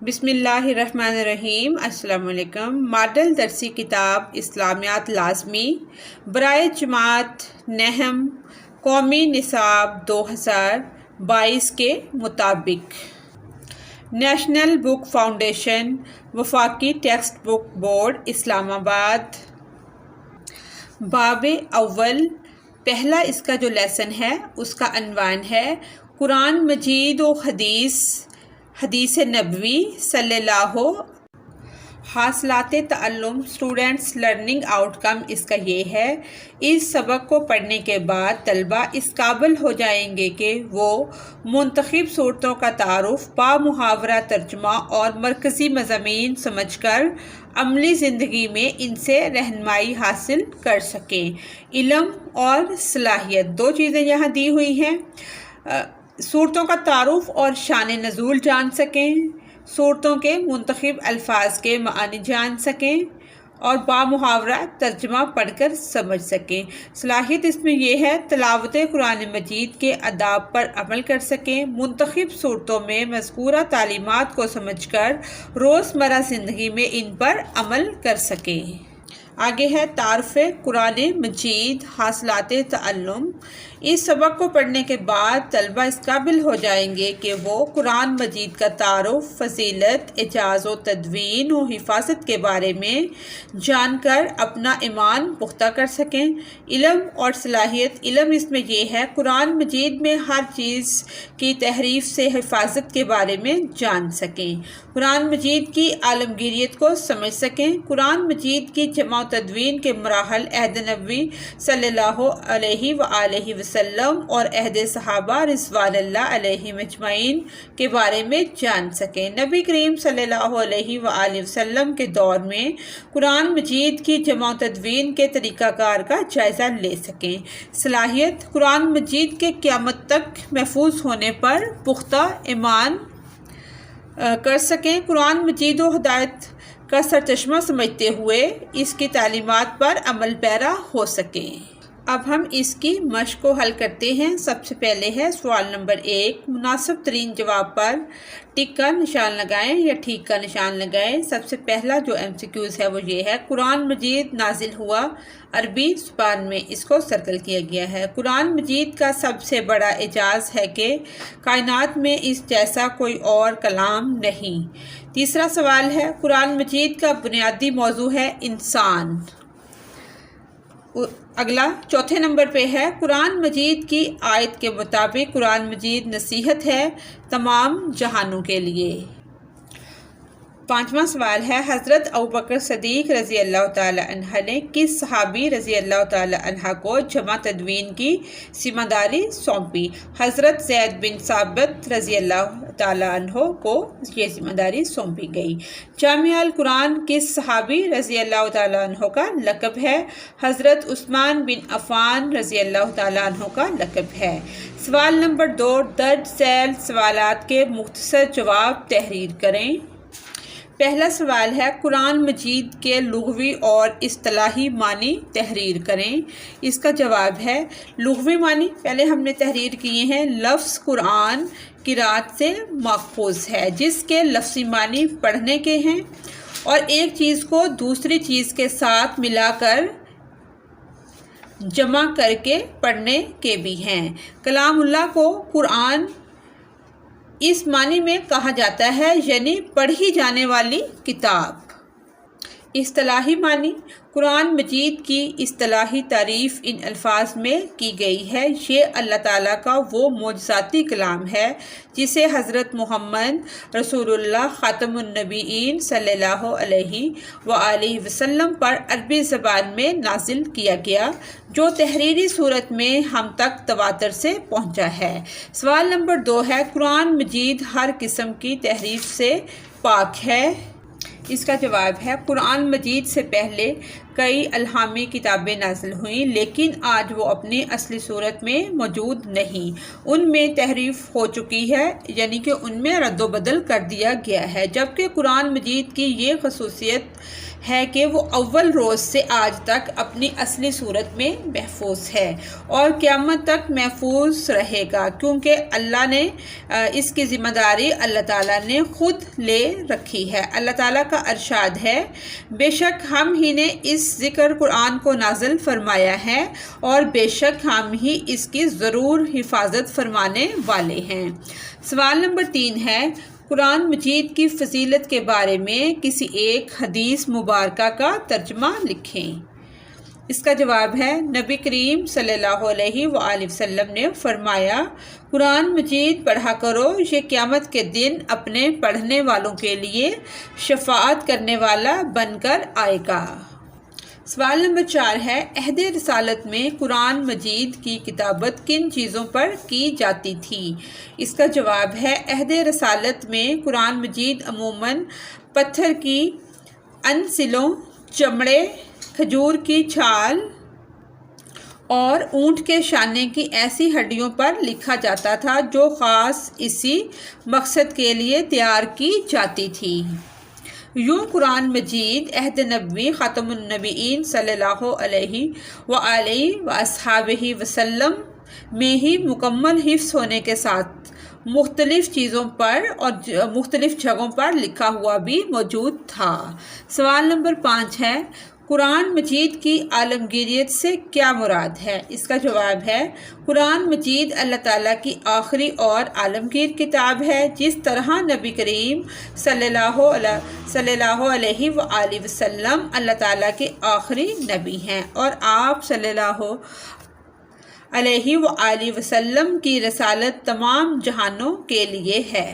بسم اللہ الرحمن الرحیم۔ السلام علیکم۔ ماڈل درسی کتاب اسلامیات لازمی برائے جماعت نہم قومی نصاب 2022 کے مطابق نیشنل بک فاؤنڈیشن وفاقی ٹیکسٹ بک بورڈ اسلام آباد۔ باب اول پہلا اس کا جو لیسن ہے اس کا عنوان ہے قرآن مجید و حدیث نبوی صلی اللہ حاصلات تعلم اسٹوڈنٹس لرننگ آؤٹ کم اس کا یہ ہے۔ اس سبق کو پڑھنے کے بعد طلبہ اس قابل ہو جائیں گے کہ وہ منتخب صورتوں کا تعارف با محاورہ ترجمہ اور مرکزی مضامین سمجھ کر عملی زندگی میں ان سے رہنمائی حاصل کر سکیں۔ علم اور صلاحیت دو چیزیں یہاں دی ہوئی ہیں۔ صورتوں کا تعارف اور شان نزول جان سکیں، صورتوں کے منتخب الفاظ کے معنی جان سکیں اور با محاورہ ترجمہ پڑھ کر سمجھ سکیں۔ صلاحیت اس میں یہ ہے تلاوت قرآن مجید کے آداب پر عمل کر سکیں، منتخب صورتوں میں مذکورہ تعلیمات کو سمجھ کر روزمرہ زندگی میں ان پر عمل کر سکیں۔ آگے ہے تعارف قرآن مجید حاصلات تعلم۔ اس سبق کو پڑھنے کے بعد طلبہ اس قابل ہو جائیں گے کہ وہ قرآن مجید کا تعارف، فضیلت، اعجاز و تدوین و حفاظت کے بارے میں جان کر اپنا ایمان پختہ کر سکیں۔ علم اور صلاحیت علم اس میں یہ ہے قرآن مجید میں ہر چیز کی تحریف سے حفاظت کے بارے میں جان سکیں، قرآن مجید کی عالمگیریت کو سمجھ سکیں، قرآن مجید کی جمع و تدوین کے مراحل عہد نبوی صلی اللہ علیہ وآلہ وسلم اور عہد صحابہ رضوان اللہ علیہم اجمعین کے بارے میں جان سکیں، نبی کریم صلی اللہ علیہ وآلہ وسلم کے دور میں قرآن مجید کی جمع و تدوین کے طریقہ کار کا جائزہ لے سکیں۔ صلاحیت قرآن مجید کے قیامت تک محفوظ ہونے پر پختہ ایمان کر سکیں، قرآن مجید و ہدایت کا سرچشمہ سمجھتے ہوئے اس کی تعلیمات پر عمل پیرا ہو سکیں۔ اب ہم اس کی مشق کو حل کرتے ہیں۔ سب سے پہلے ہے سوال نمبر 1، مناسب ترین جواب پر ٹک کا نشان لگائیں یا ٹھیک کا نشان لگائیں۔ سب سے پہلا جو MCQs ہے وہ یہ ہے قرآن مجید نازل ہوا عربی زبان میں، اس کو سرکل کیا گیا ہے۔ قرآن مجید کا سب سے بڑا اعجاز ہے کہ کائنات میں اس جیسا کوئی اور کلام نہیں۔ تیسرا سوال ہے قرآن مجید کا بنیادی موضوع ہے انسان۔ اگلا چوتھے نمبر پہ ہے قرآن مجید کی آیت کے مطابق قرآن مجید نصیحت ہے تمام جہانوں کے لیے۔ پانچواں سوال ہے حضرت ابوبکر صدیق رضی اللہ تعالی عنہ نے کس صحابی رضی اللہ تعالی عنہ کو جمع تدوین کی ذمہ داری سونپی؟ حضرت زید بن ثابت رضی اللہ تعالی عنہ کو یہ ذمہ داری سونپی گئی۔ جامع القرآن کس صحابی رضی اللہ تعالی عنہ کا لقب ہے؟ حضرت عثمان بن عفان رضی اللہ تعالی عنہ کا لقب ہے۔ سوال نمبر 2، درج ذیل سوالات کے مختصر جواب تحریر کریں۔ پہلا سوال ہے قرآن مجید کے لغوی اور اصطلاحی معنی تحریر کریں۔ اس کا جواب ہے لغوی معنی پہلے ہم نے تحریر کیے ہیں۔ لفظ قرآن قرات سے ماخوذ ہے جس کے لفظی معنی پڑھنے کے ہیں اور ایک چیز کو دوسری چیز کے ساتھ ملا کر جمع کر کے پڑھنے کے بھی ہیں۔ کلام اللہ کو قرآن اس معنی میں کہا جاتا ہے یعنی پڑھی جانے والی کتاب۔ اصطلاحی معنی قرآن مجید کی اصطلاحی تعریف ان الفاظ میں کی گئی ہے، یہ اللہ تعالیٰ کا وہ معجزاتی کلام ہے جسے حضرت محمد رسول اللہ خاتم النبیین صلی اللہ علیہ وآلہ وسلم پر عربی زبان میں نازل کیا گیا، جو تحریری صورت میں ہم تک تواتر سے پہنچا ہے۔ سوال نمبر 2 ہے قرآن مجید ہر قسم کی تحریف سے پاک ہے۔ اس کا جواب ہے قرآن مجید سے پہلے کئی الہامی کتابیں نازل ہوئیں، لیکن آج وہ اپنی اصلی صورت میں موجود نہیں، ان میں تحریف ہو چکی ہے، یعنی کہ ان میں رد و بدل کر دیا گیا ہے، جبکہ قرآن مجید کی یہ خصوصیت ہے کہ وہ اول روز سے آج تک اپنی اصلی صورت میں محفوظ ہے اور قیامت تک محفوظ رہے گا، کیونکہ اللہ نے اس کی ذمہ داری اللہ تعالیٰ نے خود لے رکھی ہے۔ اللہ تعالیٰ کا ارشاد ہے، بے شک ہم ہی نے اس ذکر قرآن کو نازل فرمایا ہے اور بے شک ہم ہی اس کی ضرور حفاظت فرمانے والے ہیں۔ سوال نمبر 3 ہے، قرآن مجید کی فضیلت کے بارے میں کسی ایک حدیث مبارکہ کا ترجمہ لکھیں۔ اس کا جواب ہے، نبی کریم صلی اللہ علیہ وآلہ وسلم نے فرمایا، قرآن مجید پڑھا کرو، یہ قیامت کے دن اپنے پڑھنے والوں کے لیے شفاعت کرنے والا بن کر آئے گا۔ سوال نمبر 4 ہے، عہد رسالت میں قرآن مجید کی کتابت کن چیزوں پر کی جاتی تھی؟ اس کا جواب ہے، عہد رسالت میں قرآن مجید عموماً پتھر کی انسلوں، چمڑے، کھجور کی چھال اور اونٹ کے شانے کی ایسی ہڈیوں پر لکھا جاتا تھا جو خاص اسی مقصد کے لیے تیار کی جاتی تھی۔ یوں قرآن مجید عہد نبوی خاتم النبیین صلی اللہ علیہ وآلہ وصحبہ وسلم میں ہی مکمل حفظ ہونے کے ساتھ مختلف چیزوں پر اور مختلف جگہوں پر لکھا ہوا بھی موجود تھا۔ سوال نمبر 5 ہے، قرآن مجید کی عالمگیریت سے کیا مراد ہے؟ اس کا جواب ہے، قرآن مجید اللہ تعالیٰ کی آخری اور عالمگیر کتاب ہے، جس طرح نبی کریم صلی اللہ علیہ وآلہ وسلم اللہ تعالیٰ کے آخری نبی ہیں اور آپ صلی اللہ علیہ وآلہ وسلم کی رسالت تمام جہانوں کے لیے ہے۔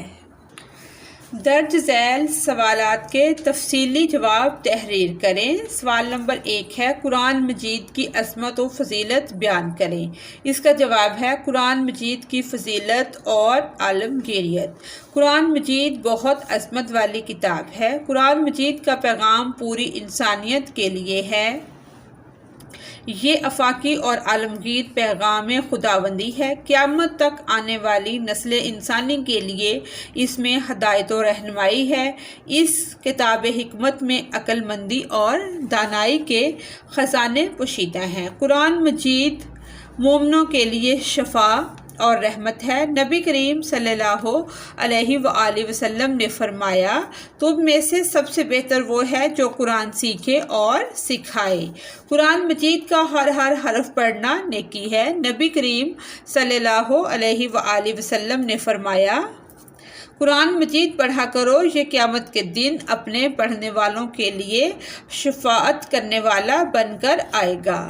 درج ذیل سوالات کے تفصیلی جواب تحریر کریں۔ سوال نمبر 1 ہے، قرآن مجید کی عظمت و فضیلت بیان کریں۔ اس کا جواب ہے، قرآن مجید کی فضیلت اور عالمگیریت۔ قرآن مجید بہت عظمت والی کتاب ہے۔ قرآن مجید کا پیغام پوری انسانیت کے لیے ہے۔ یہ آفاقی اور عالمگیر پیغام خداوندی ہے۔ قیامت تک آنے والی نسل انسانی کے لیے اس میں ہدایت و رہنمائی ہے۔ اس کتاب حکمت میں عقل مندی اور دانائی کے خزانے پوشیدہ ہیں۔ قرآن مجید مومنوں کے لیے شفا اور رحمت ہے۔ نبی کریم صلی اللہ علیہ وآلہ وسلم نے فرمایا، تم میں سے سب سے بہتر وہ ہے جو قرآن سیکھے اور سکھائے۔ قرآن مجید کا ہر حرف پڑھنا نیکی ہے۔ نبی کریم صلی اللہ علیہ وآلہ وسلم نے فرمایا، قرآن مجید پڑھا کرو، یہ قیامت کے دن اپنے پڑھنے والوں کے لیے شفاعت کرنے والا بن کر آئے گا۔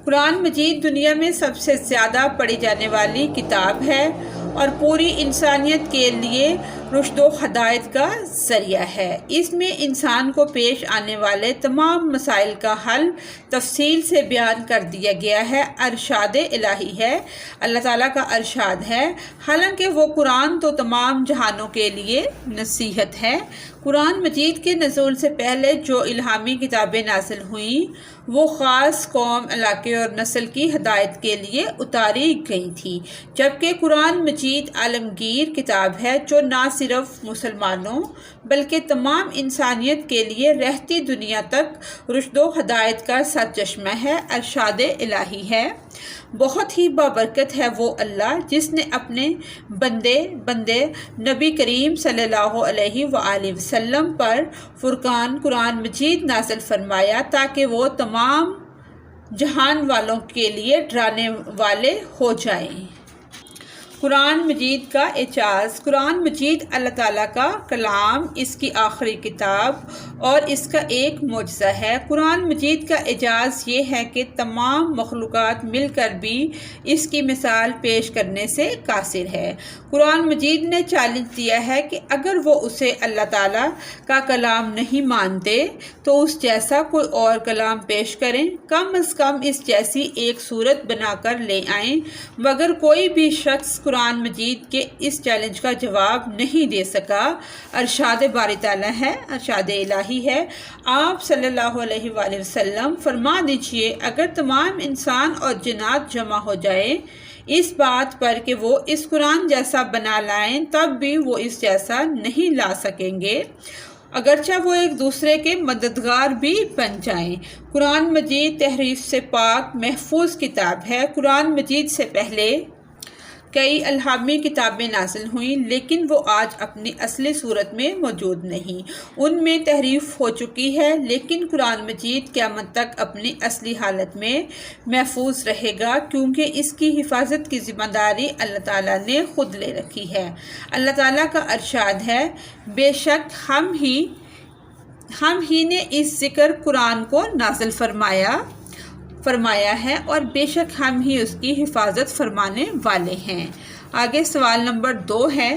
قرآن مجید دنیا میں سب سے زیادہ پڑھی جانے والی کتاب ہے اور پوری انسانیت کے لیے رشد و ہدایت کا ذریعہ ہے۔ اس میں انسان کو پیش آنے والے تمام مسائل کا حل تفصیل سے بیان کر دیا گیا ہے۔ ارشاد الہی ہے، اللہ تعالیٰ کا ارشاد ہے، حالانکہ وہ قرآن تو تمام جہانوں کے لیے نصیحت ہے۔ قرآن مجید کے نزول سے پہلے جو الہامی کتابیں نازل ہوئیں وہ خاص قوم، علاقے اور نسل کی ہدایت کے لیے اتاری گئی تھی، جبکہ قرآن مجید عالمگیر کتاب ہے جو نہ صرف مسلمانوں بلکہ تمام انسانیت کے لیے رہتی دنیا تک رشد و ہدایت کا سرچشمہ ہے۔ ارشاد الہی ہے، بہت ہی بابرکت ہے وہ اللہ جس نے اپنے بندے نبی کریم صلی اللہ علیہ وآلہ وسلم پر فرقان قرآن مجید نازل فرمایا تاکہ وہ تمام جہان والوں کے لیے ڈرانے والے ہو جائیں۔ قرآن مجید کا اعجاز۔ قرآن مجید اللہ تعالیٰ کا کلام، اس کی آخری کتاب اور اس کا ایک معجزہ ہے۔ قرآن مجید کا اعجاز یہ ہے کہ تمام مخلوقات مل کر بھی اس کی مثال پیش کرنے سے قاصر ہے۔ قرآن مجید نے چیلنج دیا ہے کہ اگر وہ اسے اللہ تعالیٰ کا کلام نہیں مانتے تو اس جیسا کوئی اور کلام پیش کریں، کم از کم اس جیسی ایک صورت بنا کر لے آئیں، مگر کوئی بھی شخص قرآن مجید کے اس چیلنج کا جواب نہیں دے سکا۔ ارشاد باری تعالیٰ ہے، ارشاد الہی ہے، آپ صلی اللہ علیہ وآلہ وسلم فرما دیجئے اگر تمام انسان اور جنات جمع ہو جائے اس بات پر کہ وہ اس قرآن جیسا بنا لائیں تب بھی وہ اس جیسا نہیں لا سکیں گے، اگرچہ وہ ایک دوسرے کے مددگار بھی بن جائیں۔ قرآن مجید تحریف سے پاک محفوظ کتاب ہے۔ قرآن مجید سے پہلے کئی الہامی کتابیں نازل ہوئیں لیکن وہ آج اپنی اصلی صورت میں موجود نہیں، ان میں تحریف ہو چکی ہے، لیکن قرآن مجید قیامت تک اپنی اصلی حالت میں محفوظ رہے گا کیونکہ اس کی حفاظت کی ذمہ داری اللہ تعالیٰ نے خود لے رکھی ہے۔ اللہ تعالیٰ کا ارشاد ہے، بے شک ہم ہی نے اس ذکر قرآن کو نازل فرمایا ہے اور بے شک ہم ہی اس کی حفاظت فرمانے والے ہیں۔ آگے سوال نمبر 2 ہے،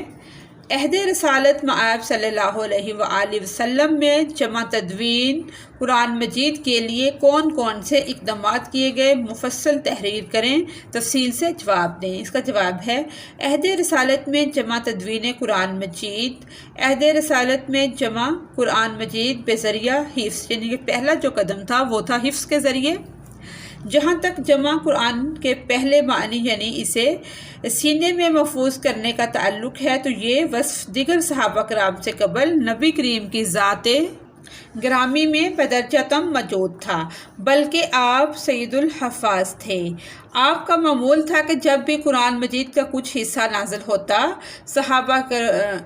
عہد رسالت میں آپ صلی اللہ علیہ وآلہ وسلم میں جمع تدوین قرآن مجید کے لیے کون کون سے اقدامات کیے گئے؟ مفصل تحریر کریں، تفصیل سے جواب دیں۔ اس کا جواب ہے، عہد رسالت میں جمع تدوین قرآن مجید، عہد رسالت میں جمع قرآن مجید بذریعہ حفظ، یعنی کہ پہلا جو قدم تھا وہ تھا حفظ کے ذریعے۔ جہاں تک جمع قرآن کے پہلے معنی یعنی اسے سینے میں محفوظ کرنے کا تعلق ہے تو یہ وصف دیگر صحابہ کرام سے قبل نبی کریم کی ذات گرامی میں بدرجتم موجود تھا، بلکہ آپ سید الحفاظ تھے۔ آپ کا معمول تھا کہ جب بھی قرآن مجید کا کچھ حصہ نازل ہوتا صحابہ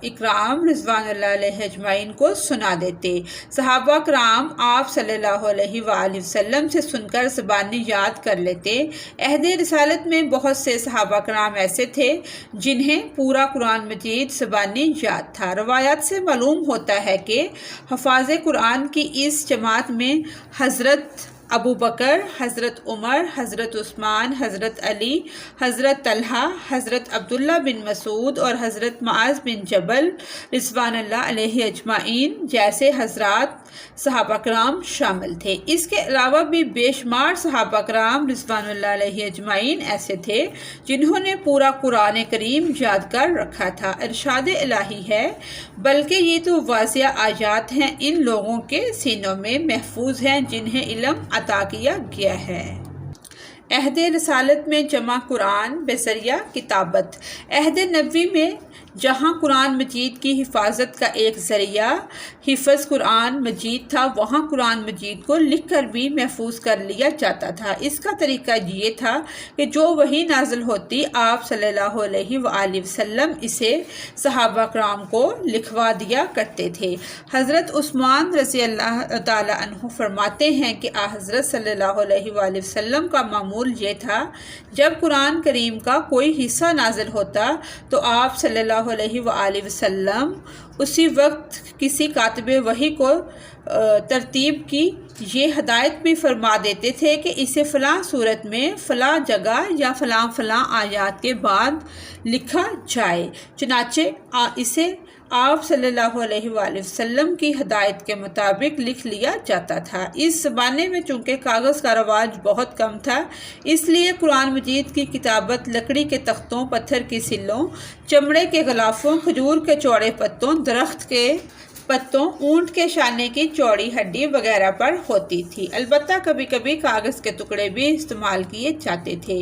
اکرام رضوان اللہ علیہ اجمعین کو سنا دیتے۔ صحابہ کرام آپ صلی اللہ علیہ وآلہ وسلم سے سن کر زبانی یاد کر لیتے۔ عہد رسالت میں بہت سے صحابہ کرام ایسے تھے جنہیں پورا قرآن مجید زبانی یاد تھا۔ روایات سے معلوم ہوتا ہے کہ حفاظ قرآن کی اس جماعت میں حضرت ابو بکر، حضرت عمر، حضرت عثمان، حضرت علی، حضرت طلحہ، حضرت عبداللہ بن مسعود اور حضرت معاذ بن جبل رضوان اللہ علیہ اجمعین جیسے حضرات صحابہ کرام شامل تھے۔ اس کے علاوہ بھی بے شمار صحابہ کرام رضوان اللہ علیہ اجمعین ایسے تھے جنہوں نے پورا قرآن کریم یاد کر رکھا تھا۔ ارشاد الہی ہے، بلکہ یہ تو واضح آیات ہیں، ان لوگوں کے سینوں میں محفوظ ہیں جنہیں علم عطا کیا گیا ہے۔ عہد رسالت میں جمع قرآن بذریعہ کتابت، عہد نبوی میں جہاں قرآن مجید کی حفاظت کا ایک ذریعہ حفظ قرآن مجید تھا وہاں قرآن مجید کو لکھ کر بھی محفوظ کر لیا جاتا تھا۔ اس کا طریقہ یہ تھا کہ جو وحی نازل ہوتی آپ صلی اللہ علیہ وآلہ وسلم اسے صحابہ کرام کو لکھوا دیا کرتے تھے۔ حضرت عثمان رضی اللہ تعالی عنہ فرماتے ہیں کہ حضرت صلی اللہ علیہ وآلہ وسلم کا معمول یہ تھا جب قرآن کریم کا کوئی حصہ نازل ہوتا تو آپ صلی اللہ علیہ وآلہ وسلم اسی وقت کسی کاتب وحی کو ترتیب کی یہ ہدایت بھی فرما دیتے تھے کہ اسے فلاں صورت میں فلاں جگہ یا فلاں آیات کے بعد لکھا جائے، چنانچہ اسے آپ صلی اللہ علیہ وآلہ وسلم کی ہدایت کے مطابق لکھ لیا جاتا تھا۔ اس زمانے میں چونکہ کاغذ کا رواج بہت کم تھا اس لیے قرآن مجید کی کتابت لکڑی کے تختوں، پتھر کی سلوں، چمڑے کے غلافوں، کھجور کے چوڑے پتوں، درخت کے پتوں، اونٹ کے شانے کی چوڑی ہڈی وغیرہ پر ہوتی تھی۔ البتہ کبھی کبھی کاغذ کے ٹکڑے بھی استعمال کیے جاتے تھے۔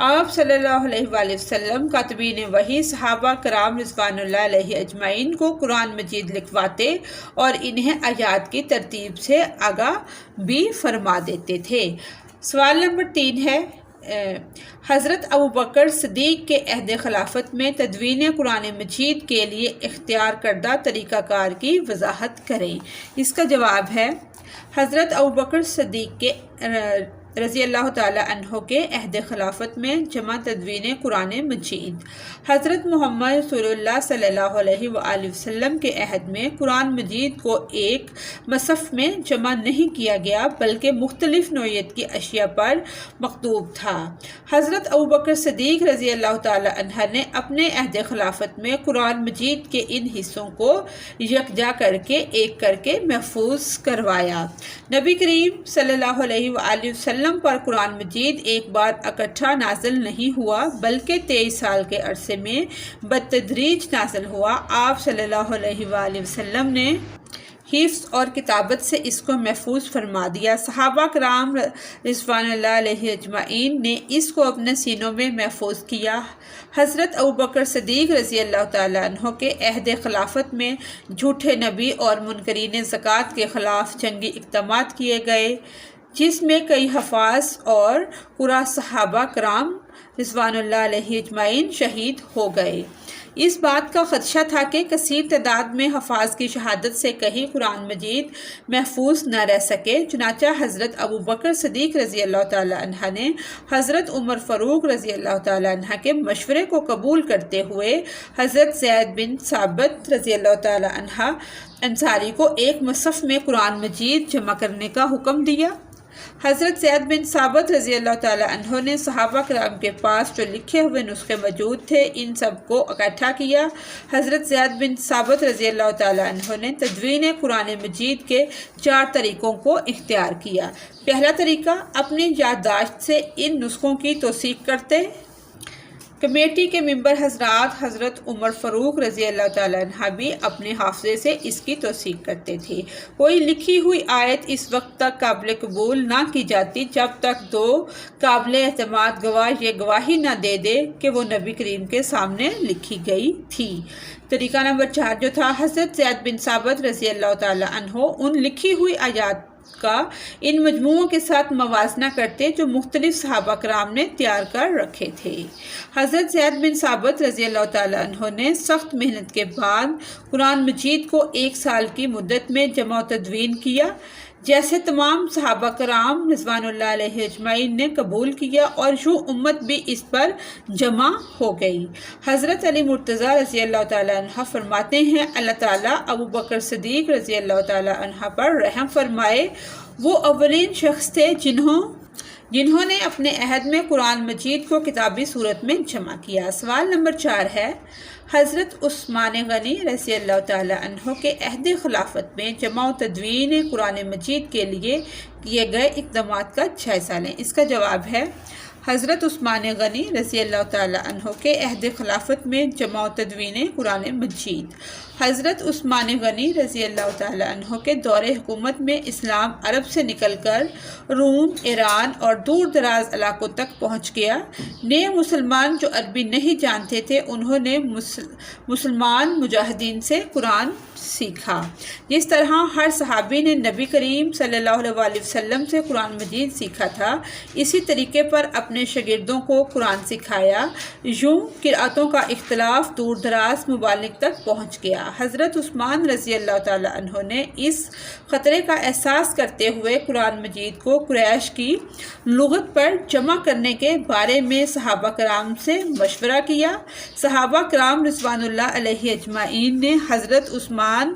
آپ صلی اللہ علیہ وآلہ وسلم کاتبین وحی صحابہ کرام رضوان اللہ علیہ اجمعین کو قرآن مجید لکھواتے اور انہیں آیات کی ترتیب سے آگاہ بھی فرما دیتے تھے۔ سوال نمبر 3 ہے، حضرت ابوبکر صدیق کے عہد خلافت میں تدوین قرآن مجید کے لیے اختیار کردہ طریقہ کار کی وضاحت کریں۔ اس کا جواب ہے، حضرت ابوبکر صدیق کے رضی اللہ تعالی عنہ کے عہد خلافت میں جمع تدوین قرآن مجید، حضرت محمد رسول اللہ صلی اللہ علیہ وآلہ وسلم کے عہد میں قرآن مجید کو ایک مصحف میں جمع نہیں کیا گیا بلکہ مختلف نوعیت کی اشیاء پر مکتوب تھا۔ حضرت ابوبکر صدیق رضی اللہ تعالی عنہ نے اپنے عہد خلافت میں قرآن مجید کے ان حصوں کو یکجا کر کے محفوظ کروایا۔ نبی کریم صلی اللہ علیہ وآلہ وسلم وسلم پر قرآن مجید ایک بار اکٹھا نازل نہیں ہوا بلکہ 23 سال کے عرصے میں بتدریج نازل ہوا۔ آپ صلی اللہ علیہ وآلہ وسلم نے حفظ اور کتابت سے اس کو محفوظ فرما دیا۔ صحابہ کرام رضوان اللہ علیہ اجمعین نے اس کو اپنے سینوں میں محفوظ کیا۔ حضرت ابوبکر صدیق رضی اللہ تعالیٰ عنہ کے عہد خلافت میں جھوٹے نبی اور منکرین زکوٰۃ کے خلاف جنگی اقدامات کیے گئے، جس میں کئی حفاظ اور قرا صحابہ کرام رضوان اللہ علیہ اجمعین شہید ہو گئے۔ اس بات کا خدشہ تھا کہ کثیر تعداد میں حفاظ کی شہادت سے کہیں قرآن مجید محفوظ نہ رہ سکے، چنانچہ حضرت ابوبکر صدیق رضی اللہ تعالیٰ عنہ نے حضرت عمر فاروق رضی اللہ تعالیٰ عنہ کے مشورے کو قبول کرتے ہوئے حضرت زید بن ثابت رضی اللہ تعالیٰ عنہ انصاری کو ایک مصحف میں قرآن مجید جمع کرنے کا حکم دیا۔ حضرت زید بن ثابت رضی اللہ تعالیٰ عنہ نے صحابہ کرام کے پاس جو لکھے ہوئے نسخے موجود تھے ان سب کو اکٹھا کیا۔ حضرت زید بن ثابت رضی اللہ تعالیٰ عنہ نے تدوین قرآن مجید کے 4 طریقوں کو اختیار کیا۔ پہلا طریقہ، اپنی یادداشت سے ان نسخوں کی توثیق کرتے۔ کمیٹی کے ممبر حضرات حضرت عمر فاروق رضی اللہ تعالیٰ عنہ بھی اپنے حافظے سے اس کی توثیق کرتے تھے۔ کوئی لکھی ہوئی آیت اس وقت تک قابل قبول نہ کی جاتی جب تک 2 قابل اعتماد گواہ یہ گواہی نہ دے دے کہ وہ نبی کریم کے سامنے لکھی گئی تھی۔ طریقہ نمبر 4 جو تھا، حضرت زید بن ثابت رضی اللہ تعالیٰ عنہ ان لکھی ہوئی آیات کا ان مجموعوں کے ساتھ موازنہ کرتے جو مختلف صحابہ کرام نے تیار کر رکھے تھے۔ حضرت زید بن ثابت رضی اللہ تعالیٰ عنہ نے سخت محنت کے بعد قرآن مجید کو 1 سال کی مدت میں جمع و تدوین کیا، جیسے تمام صحابہ کرام رضوان اللہ علیہ اجمعین نے قبول کیا، اور یوں امت بھی اس پر جمع ہو گئی۔ حضرت علی مرتضیٰ رضی اللہ تعالیٰ عنہ فرماتے ہیں، اللہ تعالیٰ ابوبکر صدیق رضی اللہ تعالیٰ عنہ پر رحم فرمائے، وہ اولین شخص تھے جنہوں نے اپنے عہد میں قرآن مجید کو کتابی صورت میں جمع کیا۔ سوال نمبر 4 ہے، حضرت عثمان غنی رضی اللہ تعالیٰ عنہ کے عہد خلافت میں جمع و تدوین قرآن مجید کے لیے کیے گئے اقدامات کا جائزہ لیں۔ اس کا جواب ہے، حضرت عثمان غنی رضی اللہ تعالیٰ عنہ کے عہد خلافت میں جمع و تدوین قرآن مجید۔ حضرت عثمان غنی رضی اللہ تعالیٰ عنہ کے دور حکومت میں اسلام عرب سے نکل کر روم، ایران اور دور دراز علاقوں تک پہنچ گیا۔ نئے مسلمان جو عربی نہیں جانتے تھے انہوں نے مسلمان مجاہدین سے قرآن سیکھا۔ جس طرح ہر صحابی نے نبی کریم صلی اللہ علیہ وسلم سے قرآن مجید سیکھا تھا، اسی طریقے پر اپنے شاگردوں کو قرآن سکھایا۔ یوں قرأتوں کا اختلاف دور دراز ممالک تک پہنچ گیا۔ حضرت عثمان رضی اللہ تعالیٰ عنہ نے اس خطرے کا احساس کرتے ہوئے قرآن مجید کو قریش کی لغت پر جمع کرنے کے بارے میں صحابہ کرام سے مشورہ کیا۔ صحابہ کرام رضوان اللہ علیہ اجمعین نے حضرت عثمان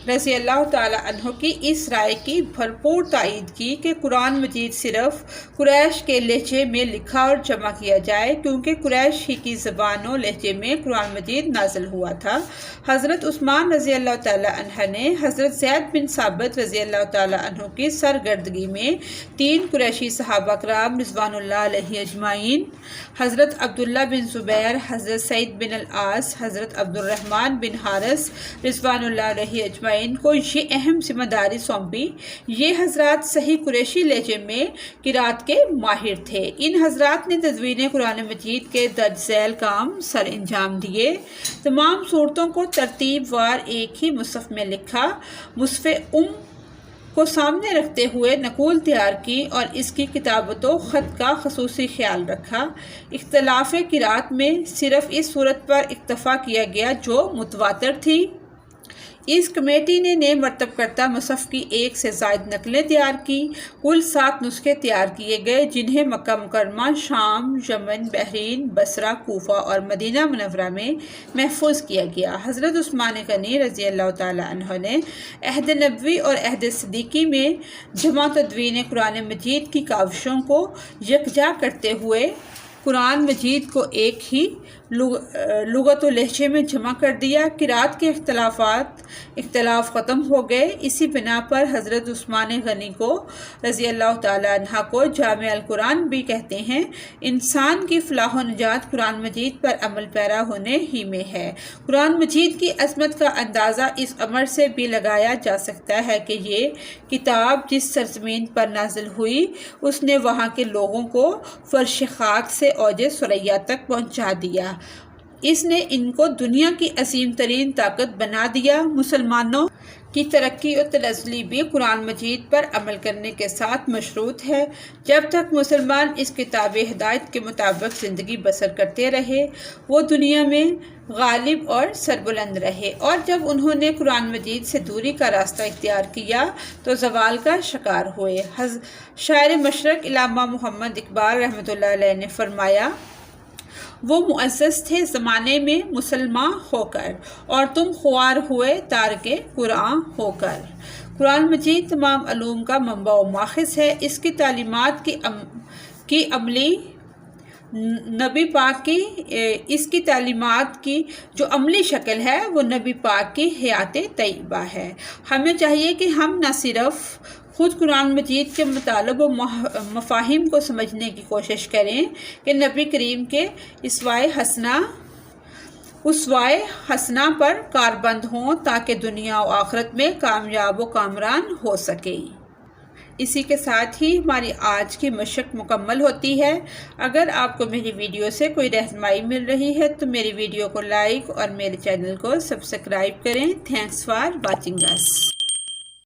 رضی اللہ تعالیٰ عنہ کی اس رائے کی بھرپور تائید کی کہ قرآن مجید صرف قریش کے لہجے میں لکھا اور جمع کیا جائے، کیونکہ قریش ہی کی زبان و لہجے میں قرآن مجید نازل ہوا تھا۔ حضرت عثمان رضی اللہ تعالیٰ عنہ نے حضرت زید بن ثابت رضی اللہ تعالیٰ عنہ کی سرگردگی میں 3 قریشی صحابہ کرام رضوان اللہ علیہ اجمعین، حضرت عبداللہ بن زبیر، حضرت سعید بن العاص، حضرت عبد الرحمن بن حارث رضوان اللہ علیہ اجمعین کو یہ اہم ذمہ داری سونپی۔ یہ حضرات صحیح قریشی لہجے میں قرأت کے ماہر تھے۔ ان حضرات نے تدوین قرآن مجید کے درج ذیل کام سر انجام دیے۔ تمام صورتوں کو ترتیب وار ایک ہی مصحف میں لکھا، مصحف کو سامنے رکھتے ہوئے نقول تیار کی اور اس کی کتابت و خط کا خصوصی خیال رکھا۔ اختلاف قرأت میں صرف اس صورت پر اکتفا کیا گیا جو متواتر تھی۔ اس کمیٹی نے نئے مرتب کردہ مصحف کی 1 سے زائد نقلیں تیار کی۔ کل 7 نسخے تیار کیے گئے، جنہیں مکہ مکرمہ، شام، یمن، بحرین، بصرہ، کوفہ اور مدینہ منورہ میں محفوظ کیا گیا۔ حضرت عثمان غنی رضی اللہ تعالیٰ عنہ نے عہد نبوی اور عہد صدیقی میں جمع تدوین قرآن مجید کی کاوشوں کو یکجا کرتے ہوئے قرآن مجید کو ایک ہی لغت و لہجے میں جمع کر دیا۔ قرات کے اختلاف ختم ہو گئے۔ اسی بنا پر حضرت عثمان غنی کو رضی اللہ تعالیٰ عنہ کو جامع القرآن بھی کہتے ہیں۔ انسان کی فلاح و نجات قرآن مجید پر عمل پیرا ہونے ہی میں ہے۔ قرآن مجید کی عظمت کا اندازہ اس امر سے بھی لگایا جا سکتا ہے کہ یہ کتاب جس سرزمین پر نازل ہوئی اس نے وہاں کے لوگوں کو فرش خاک سے اوج ثریا تک پہنچا دیا۔ اس نے ان کو دنیا کی عظیم ترین طاقت بنا دیا۔ مسلمانوں کی ترقی و تنزلی بھی قرآن مجید پر عمل کرنے کے ساتھ مشروط ہے۔ جب تک مسلمان اس کتاب ہدایت کے مطابق زندگی بسر کرتے رہے وہ دنیا میں غالب اور سربلند رہے، اور جب انہوں نے قرآن مجید سے دوری کا راستہ اختیار کیا تو زوال کا شکار ہوئے۔ شاعر مشرق علامہ محمد اقبال رحمۃ اللہ علیہ نے فرمایا، وہ معزز تھے زمانے میں مسلمان ہو کر، اور تم خوار ہوئے تارک قرآن ہو کر۔ قرآن مجید تمام علوم کا منبع و ماخذ ہے۔ اس کی تعلیمات کی عملی نبی پاک کی اس کی تعلیمات کی جو عملی شکل ہے وہ نبی پاک کی حیات طیبہ ہے۔ ہمیں چاہیے کہ ہم نہ صرف خود قرآن مجید کے مطالب و مفاہیم کو سمجھنے کی کوشش کریں کہ نبی کریم کے اسوائے حسنہ پر کاربند ہوں تاکہ دنیا و آخرت میں کامیاب و کامران ہو سکیں۔ اسی کے ساتھ ہی ہماری آج کی مشق مکمل ہوتی ہے۔ اگر آپ کو میری ویڈیو سے کوئی رہنمائی مل رہی ہے تو میری ویڈیو کو لائک اور میرے چینل کو سبسکرائب کریں۔ Thanks for watching us.